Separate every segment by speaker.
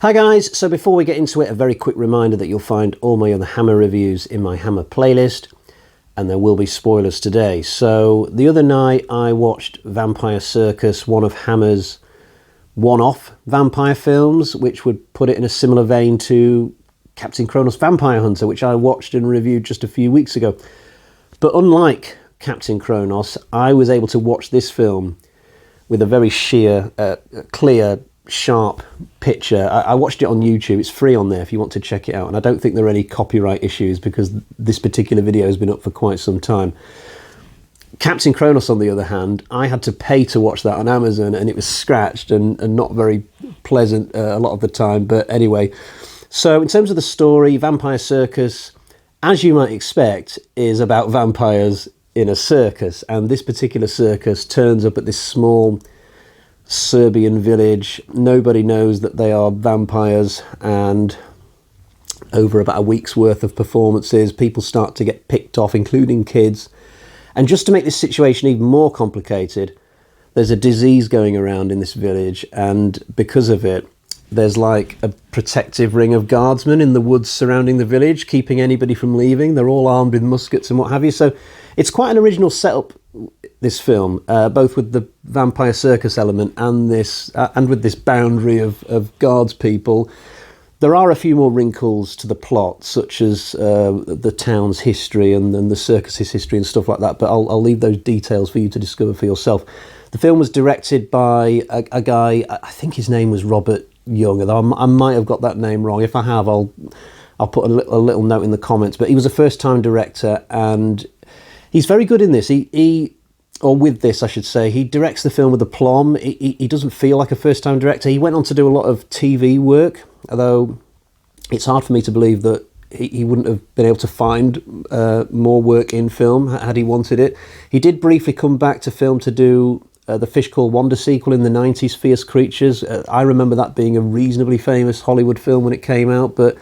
Speaker 1: Hi guys, so before we get into it, a very quick reminder that you'll find all my other Hammer reviews in my Hammer playlist, and there will be spoilers today. So the other night I watched Vampire Circus, one of Hammer's one-off vampire films, which would put it in a similar vein to Captain Kronos Vampire Hunter, which I watched and reviewed just a few weeks ago. But unlike Captain Kronos, I was able to watch this film with a very sheer, clear, sharp picture. I watched it on YouTube. It's free on there if you want to check it out, and I don't think there are any copyright issues because this particular video has been up for quite some time. Captain Kronos, on the other hand, I had to pay to watch that on Amazon, and it was scratched and not very pleasant a lot of the time. But anyway, so in terms of the story, Vampire Circus, as you might expect, is about vampires in a circus, and this particular circus turns up at this small Serbian village. Nobody knows that they are vampires, and over about a week's worth of performances, people start to get picked off, including kids. And just to make this situation even more complicated, there's a disease going around in this village, and because of it, there's like a protective ring of guardsmen in the woods surrounding the village, keeping anybody from leaving. They're all armed with muskets and what have you. So it's quite an original setup, this film, both with the Vampire Circus element and with this boundary of guards people. There are a few more wrinkles to the plot, such as the town's history and the circus's history and stuff like that, but I'll leave those details for you to discover for yourself. The film was directed by a guy, I think his name was Robert Young, although I might have got that name wrong. If I have, I'll put a little note in the comments, but he was a first-time director, and he's very good in this. Or with this, I should say, he directs the film with aplomb. He doesn't feel like a first-time director. He went on to do a lot of TV work, although it's hard for me to believe that he wouldn't have been able to find more work in film had he wanted it. He did briefly come back to film to do the Fish Called Wanda sequel in the 90s, Fierce Creatures. I remember that being a reasonably famous Hollywood film when it came out, but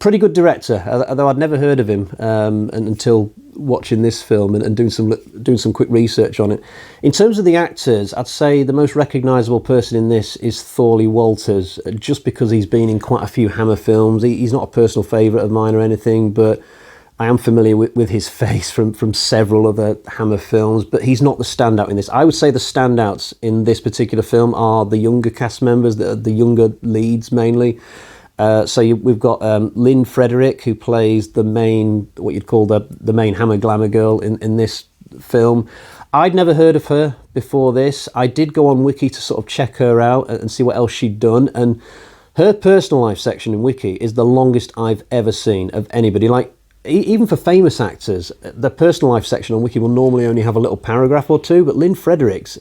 Speaker 1: pretty good director, although I'd never heard of him until watching this film and doing some quick research on it. In terms of the actors, I'd say the most recognisable person in this is Thorley Walters, just because he's been in quite a few Hammer films. He's not a personal favourite of mine or anything, but I am familiar with his face from several other Hammer films, but he's not the standout in this. I would say the standouts in this particular film are the younger cast members, the younger leads mainly. We've got Lynn, Frederick, who plays the main, what you'd call the main Hammer glamour girl in this film. I'd never heard of her before this. I did go on Wiki to sort of check her out and see what else she'd done, and her personal life section in Wiki is the longest I've ever seen of anybody. Like, even for famous actors, the personal life section on Wiki will normally only have a little paragraph or two, but Lynn Frederick's,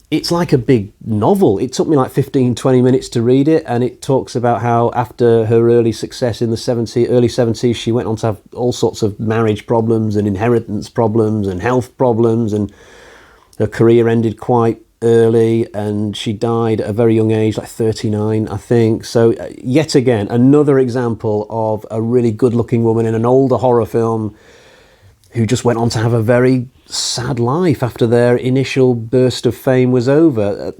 Speaker 1: it's like a big novel. It took me like 15-20 minutes to read it, and it talks about how after her early success in the early 70s, she went on to have all sorts of marriage problems and inheritance problems and health problems, and her career ended quite early, and she died at a very young age, like 39, I think. So yet again, another example of a really good-looking woman in an older horror film who just went on to have a very sad life after their initial burst of fame was over.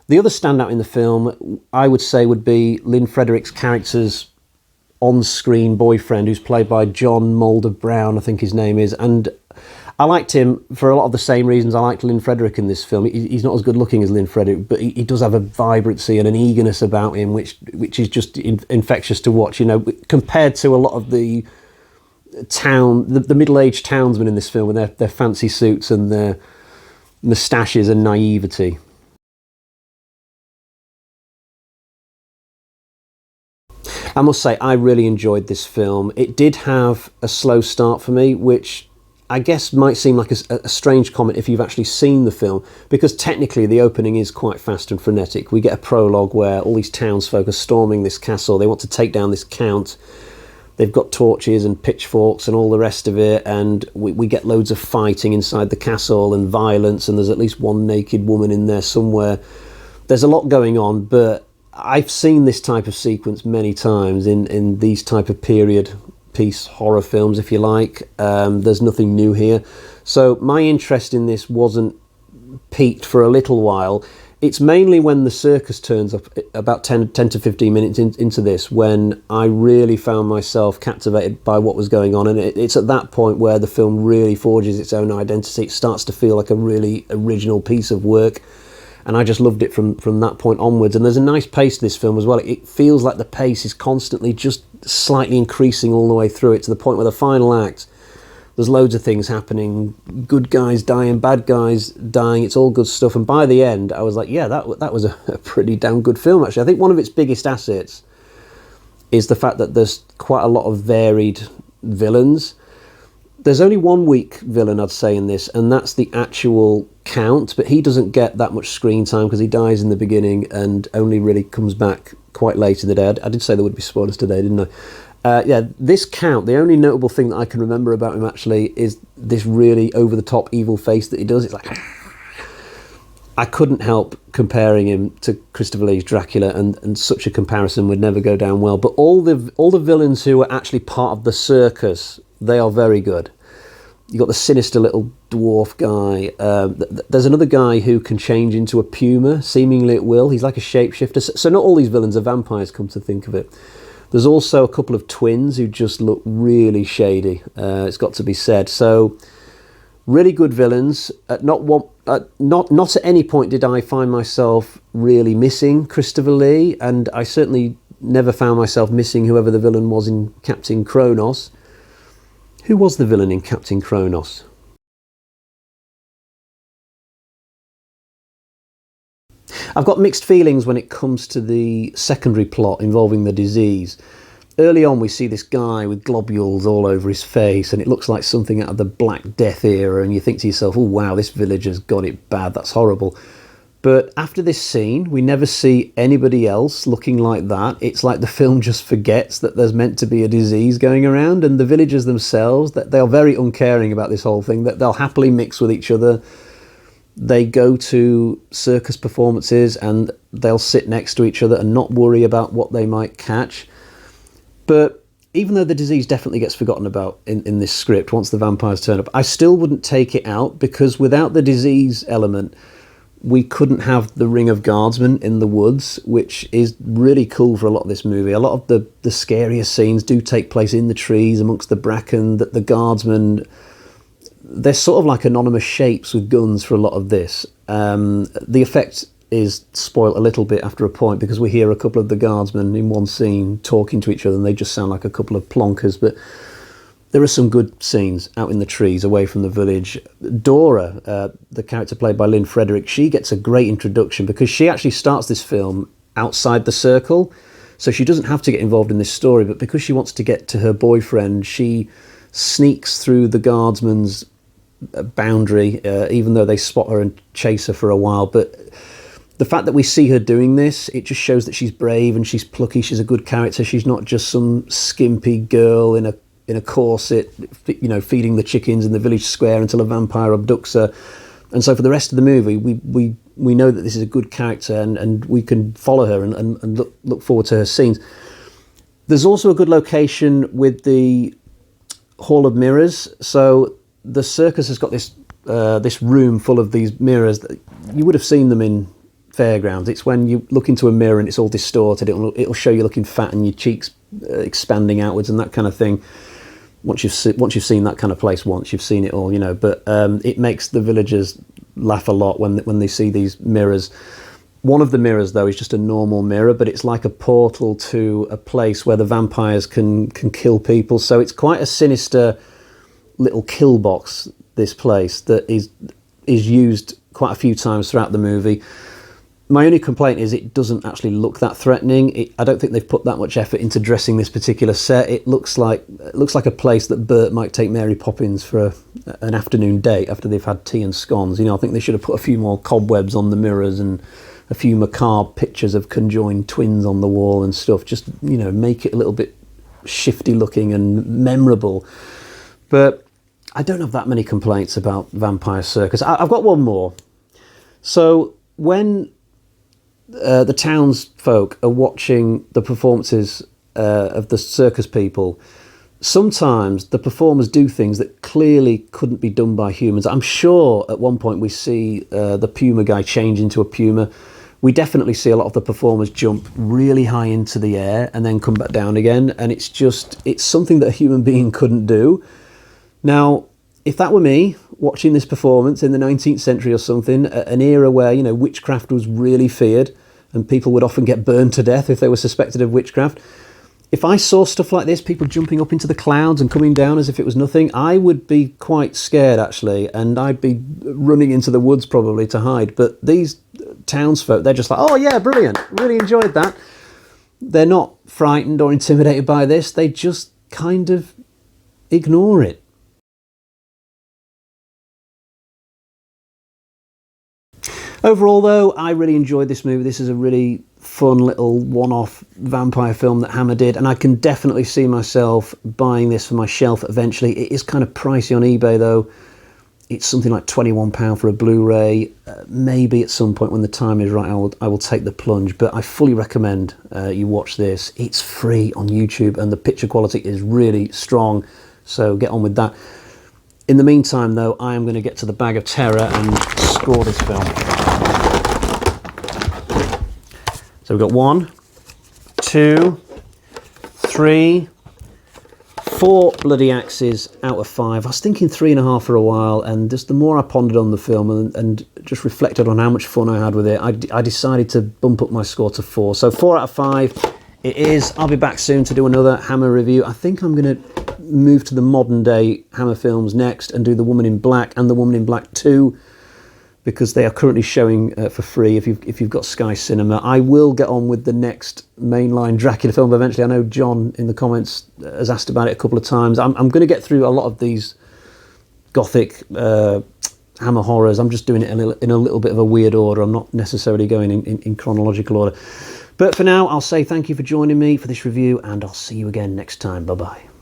Speaker 1: The other standout in the film, I would say, would be Lynn Frederick's character's on-screen boyfriend, who's played by John Moulder-Brown, I think his name is, and I liked him for a lot of the same reasons I liked Lynn Frederick in this film. He's not as good looking as Lynn Frederick, but he does have a vibrancy and an eagerness about him, which is just infectious to watch, you know, compared to a lot of the middle-aged townsmen in this film with their fancy suits and their moustaches and naivety. I must say, I really enjoyed this film. It did have a slow start for me, which I guess might seem like a strange comment if you've actually seen the film, because technically the opening is quite fast and frenetic. We get a prologue where all these townsfolk are storming this castle. They want to take down this count. They've got torches and pitchforks and all the rest of it, and we get loads of fighting inside the castle and violence, and there's at least one naked woman in there somewhere. There's a lot going on, but I've seen this type of sequence many times in these type of period piece horror films, if you like. There's nothing new here. So my interest in this wasn't peaked for a little while. It's mainly when the circus turns up about 10 to 15 minutes into this when I really found myself captivated by what was going on. And it's at that point where the film really forges its own identity. It starts to feel like a really original piece of work. And I just loved it from that point onwards. And there's a nice pace to this film as well. It feels like the pace is constantly just slightly increasing all the way through it, to the point where the final act, there's loads of things happening, good guys dying, bad guys dying, it's all good stuff. And by the end, I was like, yeah, that was a pretty damn good film, actually. I think one of its biggest assets is the fact that there's quite a lot of varied villains. There's only one weak villain, I'd say, in this, and that's the actual Count, but he doesn't get that much screen time because he dies in the beginning and only really comes back quite late in the day. I did say there would be spoilers today, didn't I? Yeah, this Count, the only notable thing that I can remember about him actually is this really over-the-top evil face that he does. It's like, I couldn't help comparing him to Christopher Lee's Dracula, and such a comparison would never go down well. But all the villains who are actually part of the circus, they are very good. You've got the sinister little dwarf guy. There's another guy who can change into a puma, seemingly at will. He's like a shapeshifter. So not all these villains are vampires, come to think of it. There's also a couple of twins who just look really shady, it's got to be said. So, really good villains. Not at any point did I find myself really missing Christopher Lee, and I certainly never found myself missing whoever the villain was in Captain Kronos. Who was the villain in Captain Kronos? I've got mixed feelings when it comes to the secondary plot involving the disease. Early on we see this guy with globules all over his face, and it looks like something out of the Black Death era, and you think to yourself, oh wow, this villager's got it bad, that's horrible. But after this scene, we never see anybody else looking like that. It's like the film just forgets that there's meant to be a disease going around, and the villagers themselves, that they are very uncaring about this whole thing, that they'll happily mix with each other. They go to circus performances and they'll sit next to each other and not worry about what they might catch. But even though the disease definitely gets forgotten about in this script once the vampires turn up, I still wouldn't take it out, because without the disease element, we couldn't have the ring of guardsmen in the woods, which is really cool for a lot of this movie. A lot of the scariest scenes do take place in the trees amongst the bracken, that the guardsmen, they're sort of like anonymous shapes with guns for a lot of this. The effect is spoiled a little bit after a point, because we hear a couple of the guardsmen in one scene talking to each other and they just sound like a couple of plonkers. But there are some good scenes out in the trees away from the village. Dora, the character played by Lynn Frederick, she gets a great introduction because she actually starts this film outside the circle. So she doesn't have to get involved in this story, but because she wants to get to her boyfriend, she sneaks through the guardsman's boundary, even though they spot her and chase her for a while. But the fact that we see her doing this, it just shows that she's brave and she's plucky. She's a good character. She's not just some skimpy girl in a corset, you know, feeding the chickens in the village square until a vampire abducts her. And so for the rest of the movie, we know that this is a good character, and we can follow her and look forward to her scenes. There's also a good location with the Hall of Mirrors. So the circus has got this room full of these mirrors. You would have seen them in fairgrounds. It's when you look into a mirror and it's all distorted. It'll show you looking fat and your cheeks expanding outwards and that kind of thing. Once you've seen that kind of place once, you've seen it all, you know. But it makes the villagers laugh a lot when they see these mirrors. One of the mirrors, though, is just a normal mirror, but it's like a portal to a place where the vampires can kill people. So it's quite a sinister little kill box, this place, that is used quite a few times throughout the movie. My only complaint is it doesn't actually look that threatening. I don't think they've put that much effort into dressing this particular set. It looks like a place that Bert might take Mary Poppins for an afternoon date after they've had tea and scones. You know, I think they should have put a few more cobwebs on the mirrors and a few macabre pictures of conjoined twins on the wall and stuff. Just, you know, make it a little bit shifty looking and memorable. But I don't have that many complaints about Vampire Circus. I've got one more. So when the townsfolk are watching the performances of the circus people, sometimes the performers do things that clearly couldn't be done by humans. I'm sure at one point we see the puma guy change into a puma. We definitely see a lot of the performers jump really high into the air and then come back down again, and it's something that a human being couldn't do. Now, if that were me watching this performance in the 19th century or something, an era where, you know, witchcraft was really feared and people would often get burned to death if they were suspected of witchcraft, if I saw stuff like this, people jumping up into the clouds and coming down as if it was nothing, I would be quite scared, actually, and I'd be running into the woods probably to hide. But these townsfolk, they're just like, oh yeah, brilliant, really enjoyed that. They're not frightened or intimidated by this, they just kind of ignore it. Overall, though, I really enjoyed this movie. This is a really fun little one-off vampire film that Hammer did, and I can definitely see myself buying this for my shelf eventually. It is kind of pricey on eBay, though. It's something like £21 for a Blu-ray. Maybe at some point when the time is right, I will take the plunge, but I fully recommend you watch this. It's free on YouTube, and the picture quality is really strong, so get on with that. In the meantime, though, I am going to get to the bag of terror and score this film. So we've got 1, 2, 3, 4 bloody axes out of 5. I was thinking 3.5 for a while, and just the more I pondered on the film and just reflected on how much fun I had with it, I decided to bump up my score to 4. So 4 out of 5 it is. I'll be back soon to do another Hammer review. I think I'm going to move to the modern day Hammer films next and do The Woman in Black and The Woman in Black 2. Because they are currently showing for free if you've got Sky Cinema. I will get on with the next mainline Dracula film eventually. I know John in the comments has asked about it a couple of times. I'm going to get through a lot of these gothic Hammer horrors. I'm just doing it in a little bit of a weird order. I'm not necessarily going in chronological order. But for now, I'll say thank you for joining me for this review, and I'll see you again next time. Bye-bye.